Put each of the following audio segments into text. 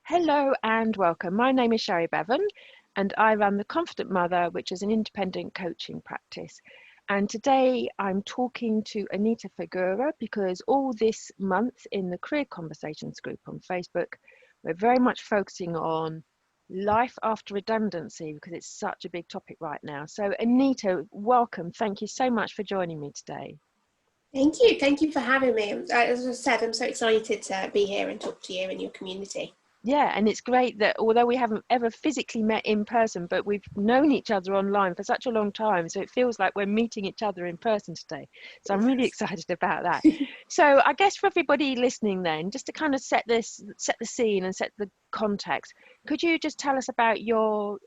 Hello and welcome. My name is Sherry Bevan and I run the Confident Mother, which is an independent coaching practice. And today I'm talking to Anita Phagura because all this month in the Career Conversations group on Facebook, we're very much focusing on life after redundancy because it's such a big topic right now. So Anita, welcome. Thank you so much for joining me today. Thank you. Thank you for having me. As I said, I'm so excited to be here and talk to you and your community. Yeah, and it's great that although we haven't ever physically met in person, but we've known each other online for such a long time, so it feels like we're meeting each other in person today. So I'm really excited about that. So I guess for everybody listening then, just to kind of set the scene and set the context, could you just tell us about your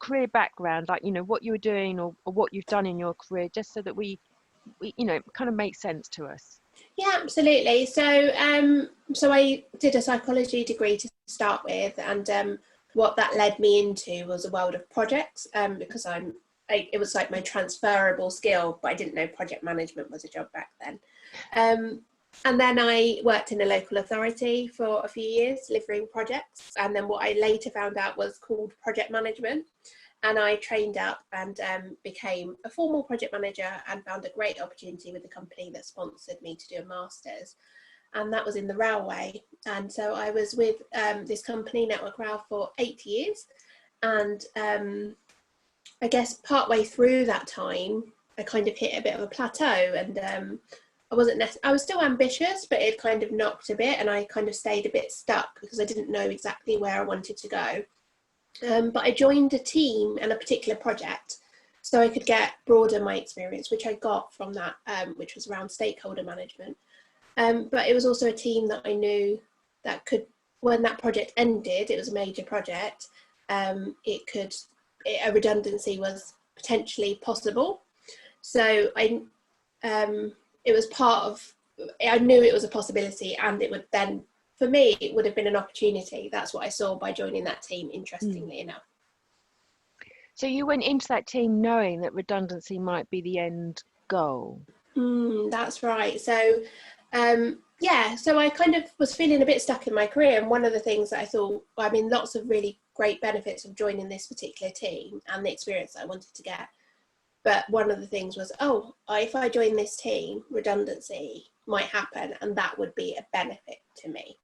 career background, like, what you were doing or what you've done in your career, just so that we kind of makes sense to us? Yeah, absolutely. So I did a psychology degree to start with, and what that led me into was a world of projects, because it was like my transferable skill, but I didn't know project management was a job back then. And then I worked in a local authority for a few years delivering projects, and then what I later found out was called project management. And I trained up and became a formal project manager and found a great opportunity with the company that sponsored me to do a master's. And that was in the railway. And so I was with this company, Network Rail, for 8 years. And I guess partway through that time, I kind of hit a bit of a plateau, and I was still ambitious, but it kind of knocked a bit, and I kind of stayed a bit stuck because I didn't know exactly where I wanted to go. But I joined a team and a particular project so I could broaden my experience, which I got from that, which was around stakeholder management. But it was also a team that I knew that could, when that project ended, it was a major project, a redundancy was potentially possible. So it was I knew it was a possibility, and it would then, for me, it would have been an opportunity. That's what I saw by joining that team, interestingly enough. So you went into that team knowing that redundancy might be the end goal. That's right. So, so I kind of was feeling a bit stuck in my career. And one of the things that I thought, lots of really great benefits of joining this particular team and the experience that I wanted to get. But one of the things was, if I join this team, redundancy might happen, and that would be a benefit to me.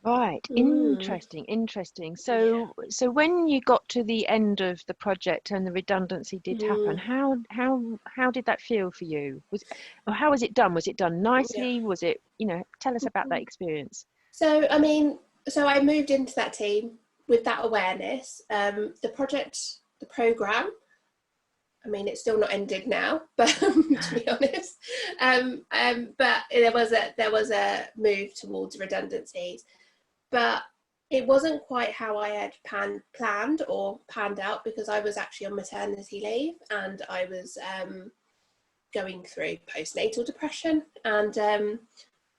Right, interesting. So when you got to the end of the project and the redundancy did happen, how did that feel for you? How was it done? Was it done nicely? Was it, tell us about that experience. So I moved into that team with that awareness. The program, it's still not ended now, but to be honest, but there was a move towards redundancies. But it wasn't quite how I had planned or panned out, because I was actually on maternity leave, and I was going through postnatal depression, and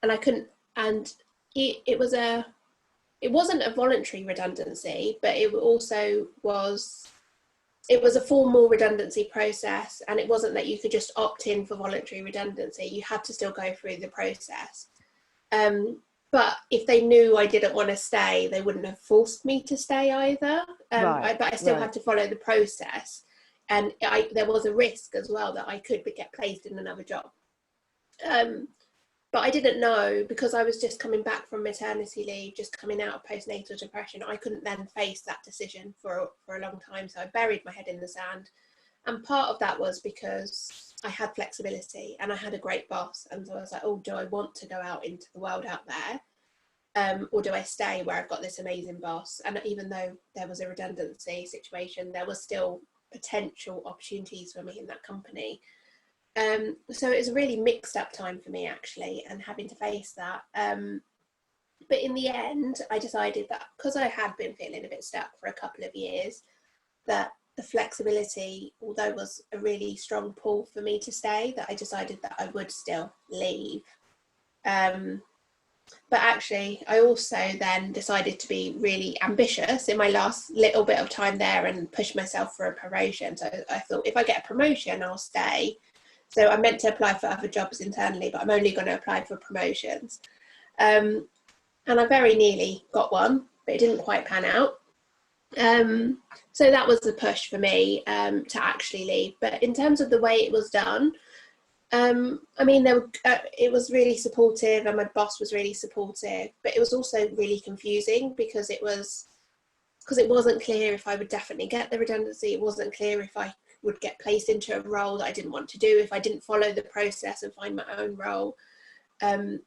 I couldn't, and it wasn't a voluntary redundancy, but it was a formal redundancy process, and it wasn't that you could just opt in for voluntary redundancy. You had to still go through the process. But if they knew I didn't want to stay, they wouldn't have forced me to stay either. But I still had to follow the process. And there was a risk as well that I could get placed in another job. But I didn't know, because I was just coming back from maternity leave, just coming out of postnatal depression. I couldn't then face that decision for a long time. So I buried my head in the sand. And part of that was because I had flexibility and I had a great boss. And so I was like, do I want to go out into the world out there? Or do I stay where I've got this amazing boss? And even though there was a redundancy situation, there was still potential opportunities for me in that company. So it was a really mixed up time for me, actually, and having to face that. But in the end, I decided that because I had been feeling a bit stuck for a couple of years, that the flexibility, although was a really strong pull for me to stay, that I decided that I would still leave. But actually, I also then decided to be really ambitious in my last little bit of time there and push myself for a promotion. So I thought, if I get a promotion, I'll stay. So I meant to apply for other jobs internally, but I'm only going to apply for promotions. And I very nearly got one. but it didn't quite pan out. So that was the push for me to actually leave. But in terms of the way it was done, I mean, it was really supportive, and my boss was really supportive, but it was also really confusing because it wasn't clear if I would definitely get the redundancy. It wasn't clear if I would get placed into a role that I didn't want to do if I didn't follow the process and find my own role.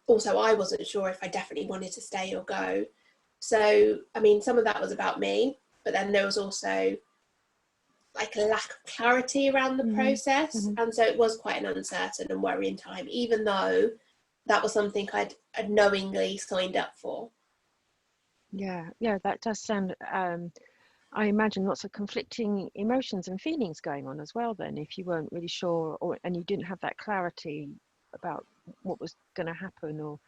Also, I wasn't sure if I definitely wanted to stay or go. So, I mean, some of that was about me, but then there was also like a lack of clarity around the process. And so it was quite an uncertain and worrying time, even though that was something I'd knowingly signed up for. Yeah, that does sound, I imagine lots of conflicting emotions and feelings going on as well then, if you weren't really sure, and you didn't have that clarity about what was going to happen, or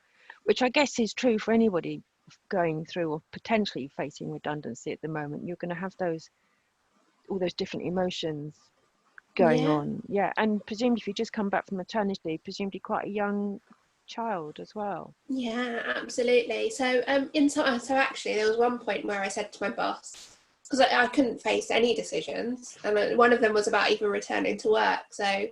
which I guess is true for anybody going through or potentially facing redundancy at the moment. You're going to have all those different emotions going on. Yeah, and presumably if you just come back from maternity leave, presumably quite a young child as well. Yeah, absolutely. So so actually there was one point where I said to my boss, because I couldn't face any decisions, and one of them was about even returning to work. So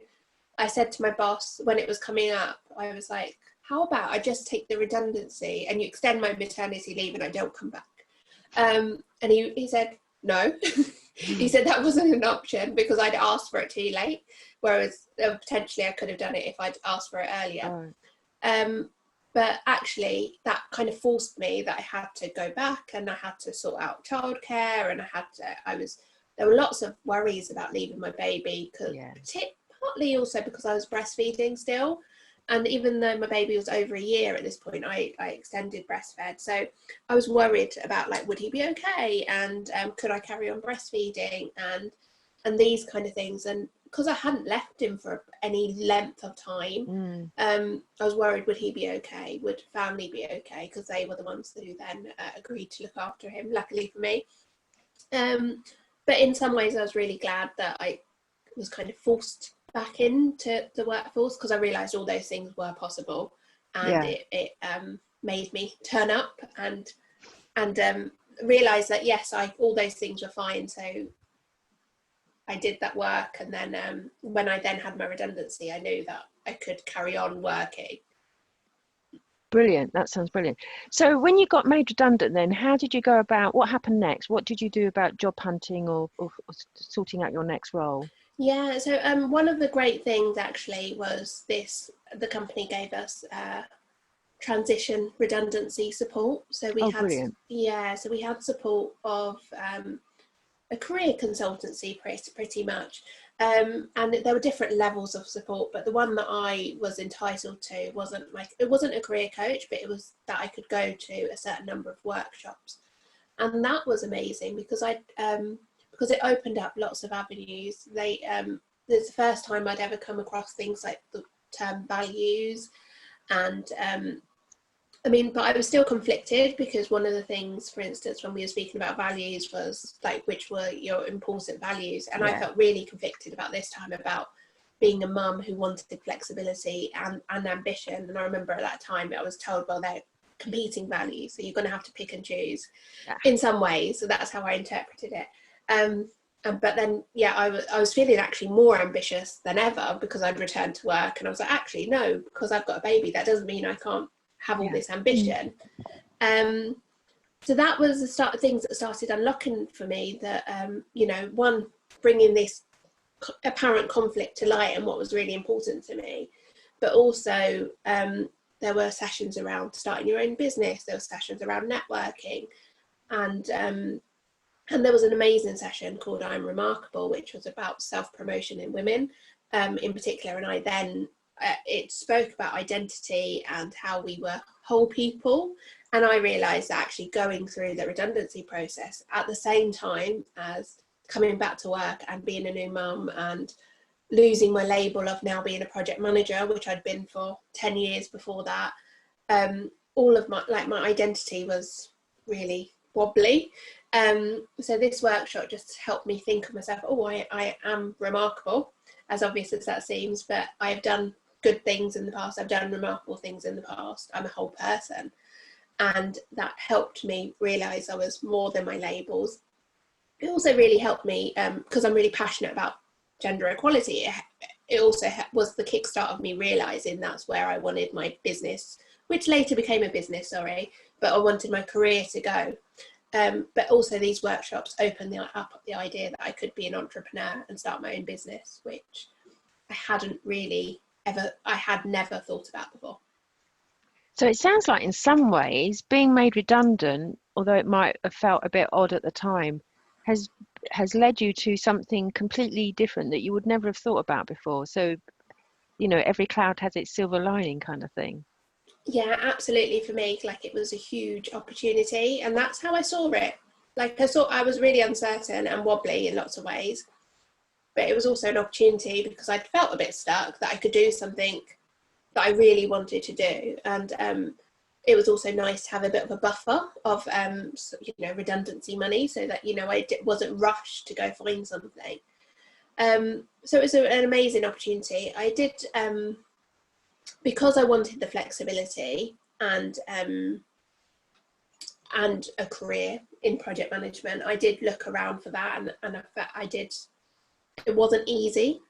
I said to my boss when it was coming up, I was like, how about I just take the redundancy and you extend my maternity leave and I don't come back? And he said no. He said that wasn't an option because I'd asked for it too late, whereas potentially I could have done it if I'd asked for it earlier. But actually that kind of forced me that I had to go back, and I had to sort out childcare, and there were lots of worries about leaving my baby, partly also because I was breastfeeding still. And even though my baby was over a year at this point, I extended breastfed. So I was worried about, like, would he be okay? And could I carry on breastfeeding? And these kind of things. And because I hadn't left him for any length of time, I was worried, would he be okay? Would family be okay? Because they were the ones who then agreed to look after him, luckily for me. But in some ways, I was really glad that I was kind of forced back into the workforce, because I realised all those things were possible, and it made me turn up and realise that yes, all those things were fine. So I did that work, and then when I then had my redundancy, I knew that I could carry on working. Brilliant. That sounds brilliant. So when you got made redundant then, how did you go about, what happened next? What did you do about job hunting or sorting out your next role? Yeah, so one of the great things actually was the company gave us transition redundancy support. So we had brilliant. So we had support of a career consultancy pretty much, and there were different levels of support, but the one that I was entitled to wasn't a career coach, but it was that I could go to a certain number of workshops, and that was amazing because because it opened up lots of avenues. It's the first time I'd ever come across things like the term values, and but I was still conflicted, because one of the things, for instance, when we were speaking about values, was like, which were your important values, and I felt really conflicted about this time about being a mum who wanted flexibility and ambition. And I remember at that time I was told, well, they're competing values, so you're going to have to pick and choose in some ways. So that's how I interpreted it. But then, I was feeling actually more ambitious than ever, because I'd returned to work, and I was like, actually, no, because I've got a baby, that doesn't mean I can't have all this ambition. So that was the start of things that started unlocking for me, that, one, bringing this apparent conflict to light and what was really important to me, but also there were sessions around starting your own business, there were sessions around networking, and there was an amazing session called I'm Remarkable, which was about self-promotion in women in particular. And I then, it spoke about identity and how we were whole people. And I realised that actually going through the redundancy process at the same time as coming back to work and being a new mum and losing my label of now being a project manager, which I'd been for 10 years before that, all of my identity was really wobbly. So this workshop just helped me think of myself, I am remarkable, as obvious as that seems, but I have done good things in the past, I've done remarkable things in the past, I'm a whole person. and that helped me realise I was more than my labels. It also really helped me, because I'm really passionate about gender equality. It also was the kickstart of me realising that's where I wanted my business, which later became a business, but I wanted my career to go. But also these workshops opened up the idea that I could be an entrepreneur and start my own business, which I hadn't really I had never thought about before. So it sounds like in some ways being made redundant, although it might have felt a bit odd at the time, has led you to something completely different that you would never have thought about before. So, you know, every cloud has its silver lining kind of thing. Yeah, absolutely. For me, like, it was a huge opportunity, and that's how I saw it. Like, I was really uncertain and wobbly in lots of ways, but it was also an opportunity because I'd felt a bit stuck, that I could do something that I really wanted to do. And it was also nice to have a bit of a buffer of redundancy money, so that I wasn't rushed to go find something. So it was an amazing opportunity. I did, because I wanted the flexibility and a career in project management, I did look around for that, and I did. It wasn't easy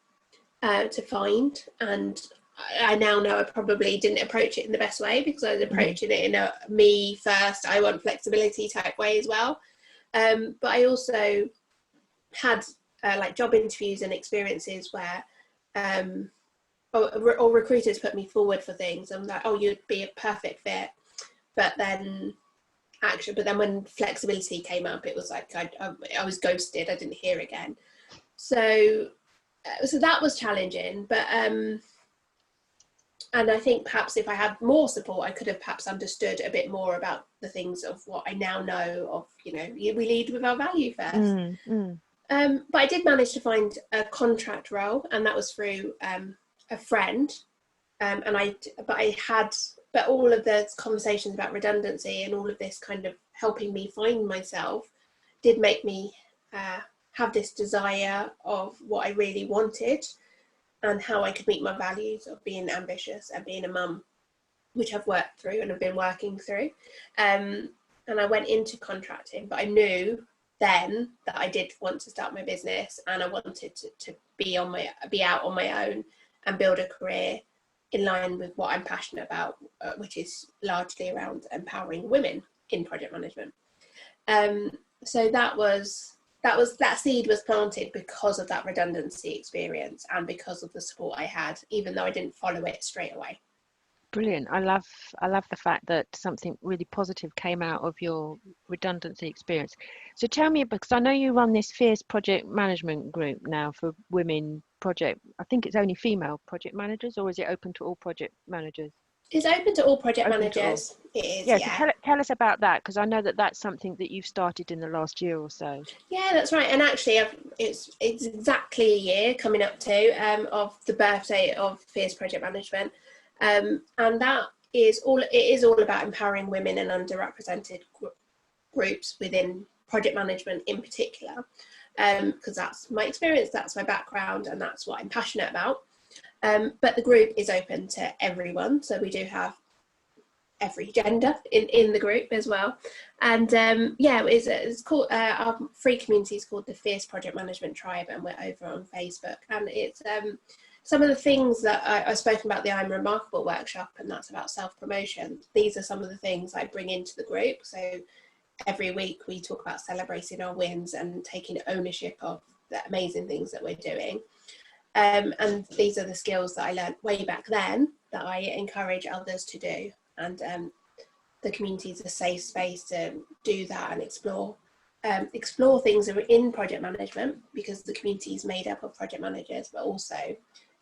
to find, and I now know I probably didn't approach it in the best way, because I was approaching it in a me first, I want flexibility type way as well. But I also had like job interviews and experiences where or recruiters put me forward for things. I'm like, oh, you'd be a perfect fit. But then when flexibility came up, it was like I was ghosted. I didn't hear again. So that was challenging. But and I think perhaps if I had more support, I could have perhaps understood a bit more about the things of what I now know of, we lead with our value first. But I did manage to find a contract role, and that was through a friend. But all of the conversations about redundancy and all of this kind of helping me find myself did make me have this desire of what I really wanted and how I could meet my values of being ambitious and being a mum, which I've worked through and have been working through. And I went into contracting, but I knew then that I did want to start my business, and I wanted to be out on my own and build a career in line with what I'm passionate about, which is largely around empowering women in project management. So that seed was planted because of that redundancy experience and because of the support I had, even though I didn't follow it straight away. Brilliant. I love the fact that something really positive came out of your redundancy experience. So tell me, because I know you run this fierce project management group now for women project, I think it's only female project managers, or is it open to all project managers? It's open to all project managers. It is, yeah. So tell us about that, because I know that that's something that you've started in the last year or so. Yeah, that's right. And actually, it's exactly a year coming up to of the birthday of Fierce Project Management, and that is all. It is all about empowering women and underrepresented groups within project management in particular, because that's my experience, that's my background, and that's what I'm passionate about. But the group is open to everyone, so we do have every gender in the group as well. And it's called our free community is called the Fierce Project Management Tribe, and we're over on Facebook. And it's some of the things that I've spoken about the I'm Remarkable workshop, and that's about self-promotion. These are some of the things I bring into the group. So every week we talk about celebrating our wins and taking ownership of the amazing things that we're doing. And these are the skills that I learned way back then that I encourage others to do. And the community is a safe space to do that and explore things in project management, because the community is made up of project managers, but also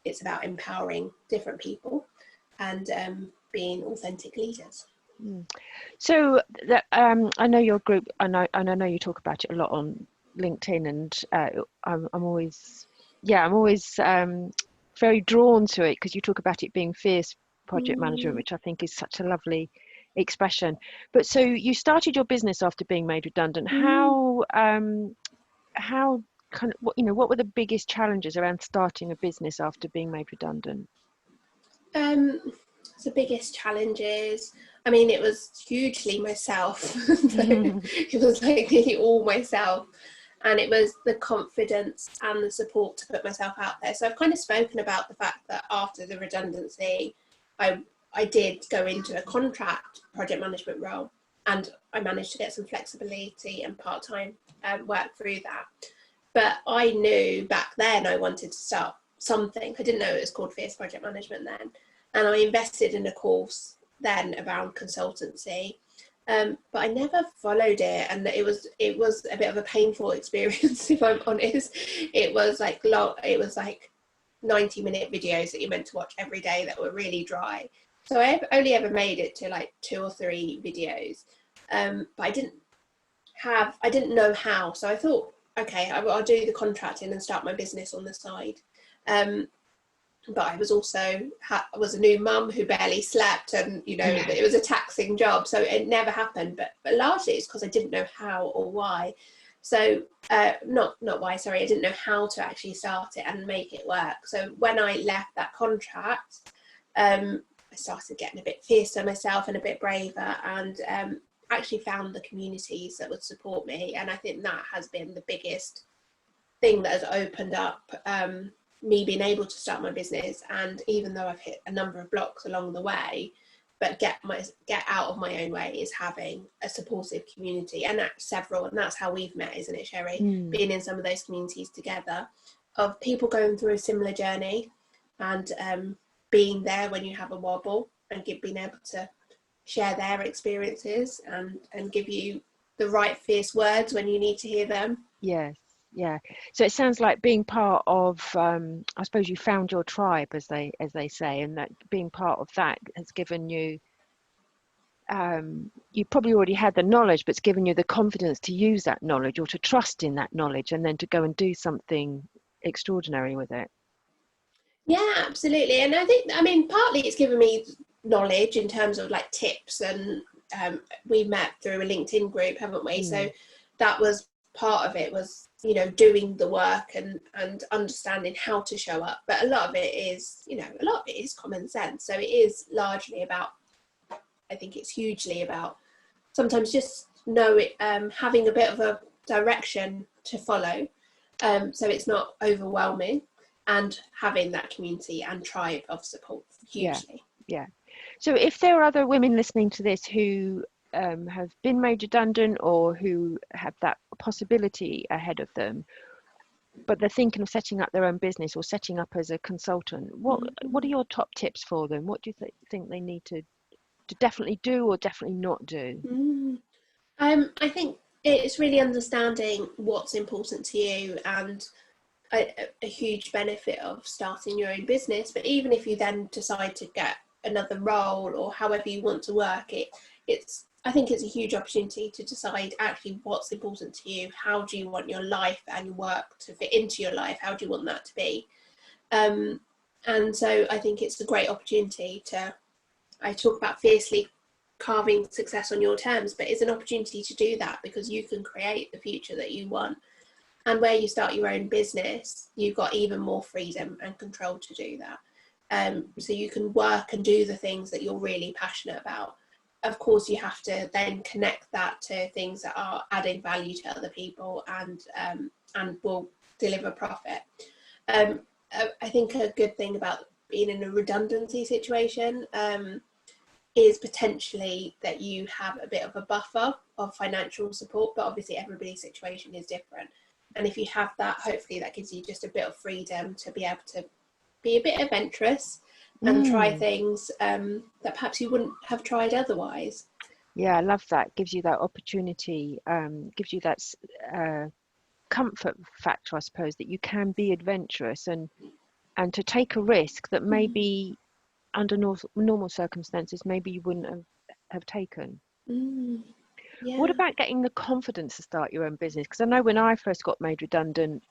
it's about empowering different people and being authentic leaders. So I know your group, and I know you talk about it a lot on LinkedIn, and I'm always very drawn to it, because you talk about it being fierce project management, which I think is such a lovely expression. But so you started your business after being made redundant. How kind of, what were the biggest challenges around starting a business after being made redundant? the biggest challenges? I mean, it was hugely myself. So it was like nearly all myself. And it was the confidence and the support to put myself out there. So I've kind of spoken about the fact that after the redundancy, I did go into a contract project management role, and I managed to get some flexibility and part-time work through that. But I knew back then I wanted to start something. I didn't know it was called Fierce Project Management then. And I invested in a course then around consultancy. But I never followed it, and it was a bit of a painful experience, if I'm honest. It was like 90-minute videos that you're meant to watch every day that were really dry. So I've only ever made it to like 2 or 3 videos, but I didn't know how. So I thought, okay, I'll do the contracting and start my business on the side. But I was also was a new mum who barely slept, and it was a taxing job, so it never happened. But largely it's because I didn't know how or why. So not why, sorry, I didn't know how to actually start it and make it work. So when I left that contract, I started getting a bit fiercer myself and a bit braver, and actually found the communities that would support me. And I think that has been the biggest thing that has opened up me being able to start my business. And even though I've hit a number of blocks along the way, but get out of my own way, is having a supportive community, and that's how we've met, isn't it, Sherry? Being in some of those communities together, of people going through a similar journey, and being there when you have a wobble, and being able to share their experiences and give you the right fierce words when you need to hear them. Yes. Yeah. So it sounds like being part of, I suppose you found your tribe, as they say, and that being part of that has given you, you probably already had the knowledge, but it's given you the confidence to use that knowledge, or to trust in that knowledge, and then to go and do something extraordinary with it. Yeah, absolutely. And I mean, partly it's given me knowledge in terms of like tips, and we met through a LinkedIn group, haven't we? So that was part of it, was doing the work and understanding how to show up. But a lot of it is common sense. So it is largely about, I think it's hugely about sometimes just having a bit of a direction to follow, so it's not overwhelming, and having that community and tribe of support hugely. Yeah. So if there are other women listening to this who have been made redundant, or who have that possibility ahead of them, but they're thinking of setting up their own business or setting up as a consultant, what are your top tips for them? What do you think they need to definitely do, or definitely not do? I think it's really understanding what's important to you, and a huge benefit of starting your own business. But even if you then decide to get another role, or however you want to work, I think it's a huge opportunity to decide actually what's important to you. How do you want your life and your work to fit into your life? How do you want that to be? And so I think it's a great opportunity I talk about fiercely carving success on your terms, but it's an opportunity to do that, because you can create the future that you want. And where you start your own business, you've got even more freedom and control to do that. So you can work and do the things that you're really passionate about. Of course, you have to then connect that to things that are adding value to other people, and will deliver profit. I think a good thing about being in a redundancy situation is potentially that you have a bit of a buffer of financial support, but obviously everybody's situation is different. And if you have that, hopefully that gives you just a bit of freedom to be able to be a bit adventurous and try things that perhaps you wouldn't have tried otherwise. Yeah, I love that. Gives you that opportunity, gives you that comfort factor, I suppose, that you can be adventurous and to take a risk that maybe under normal circumstances maybe you wouldn't have taken. Yeah. What about getting the confidence to start your own business? Because I know when I first got made redundant,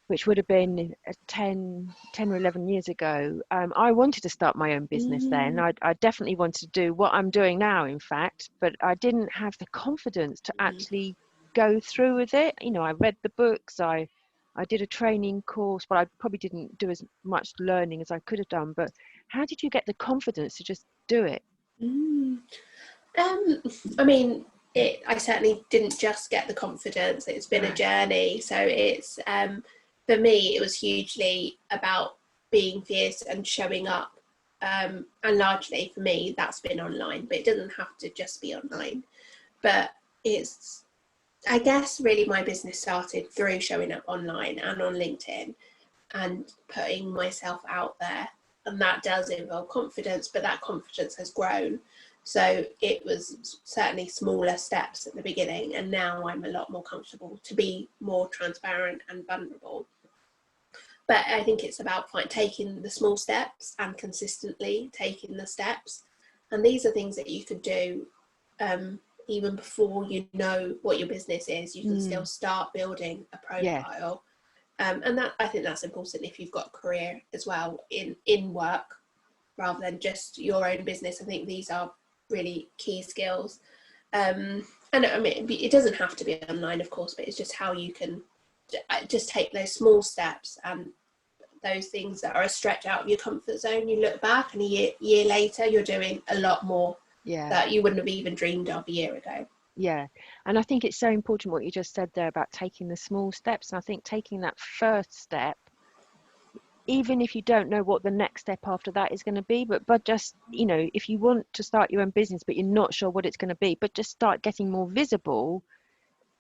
which would have been 10 or 11 years ago, I wanted to start my own business then. I definitely wanted to do what I'm doing now, in fact, but I didn't have the confidence to actually go through with it. I read the books, I did a training course, but I probably didn't do as much learning as I could have done. But How did you get the confidence to just do it? I mean, I certainly didn't just get the confidence. It's been a journey. So it's, for me, it was hugely about being fierce and showing up. And largely for me, that's been online, but it doesn't have to just be online. But it's, I guess, really my business started through showing up online and on LinkedIn and putting myself out there. And that does involve confidence, but that confidence has grown. So it was certainly smaller steps at the beginning, and now I'm a lot more comfortable to be more transparent and vulnerable. But I think it's about taking the small steps and consistently taking the steps. And these are things that you could do even before you know what your business is. You can still start building a profile. And that, I think that's important if you've got a career as well in work, rather than just your own business. I think these are really key skills. And I mean, it doesn't have to be online, of course, but it's just how you can just take those small steps and those things that are a stretch out of your comfort zone. You look back and a year later, you're doing a lot more that you wouldn't have even dreamed of a year ago. Yeah, and I think it's so important what you just said there about taking the small steps. And I think taking that first step, even if you don't know what the next step after that is going to be, but just, you know, if you want to start your own business but you're not sure what it's going to be, but just start getting more visible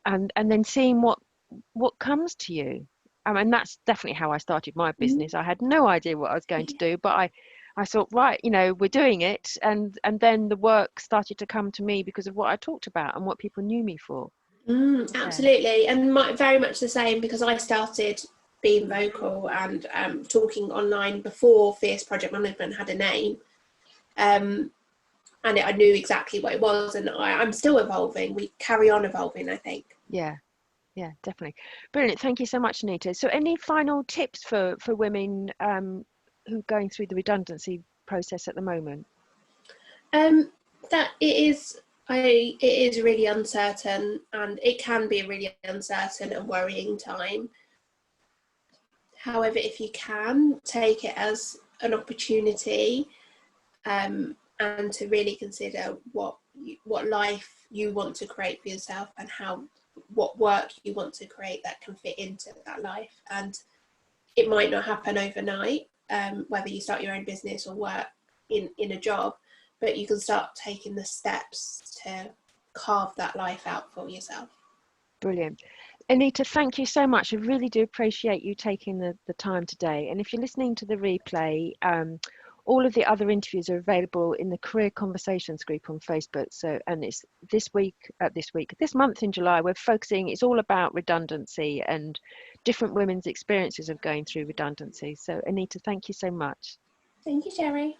and then seeing what comes to you. And that's definitely how I started my business. I had no idea what I was going to do, but I thought, right, you know, we're doing it, and then the work started to come to me because of what I talked about and what people knew me for. Absolutely. And very much the same, because I started being vocal and talking online before Fierce Project Management had a name, and I knew exactly what it was, and I'm still evolving. We carry on evolving, I think. Yeah, definitely. Brilliant. Thank you so much, Anita. So any final tips for women who are going through the redundancy process at the moment? That it is really uncertain, and it can be a really uncertain and worrying time. However, if you can take it as an opportunity, and to really consider what life you want to create for yourself, and what work you want to create that can fit into that life. And it might not happen overnight, whether you start your own business or work in a job, but you can start taking the steps to carve that life out for yourself. Brilliant. Anita, thank you so much. I really do appreciate you taking the time today. And if you're listening to the replay, all of the other interviews are available in the Career Conversations group on Facebook. So, and it's this month in July, we're focusing, it's all about redundancy and different women's experiences of going through redundancy. So Anita, thank you so much. Thank you, Sherry.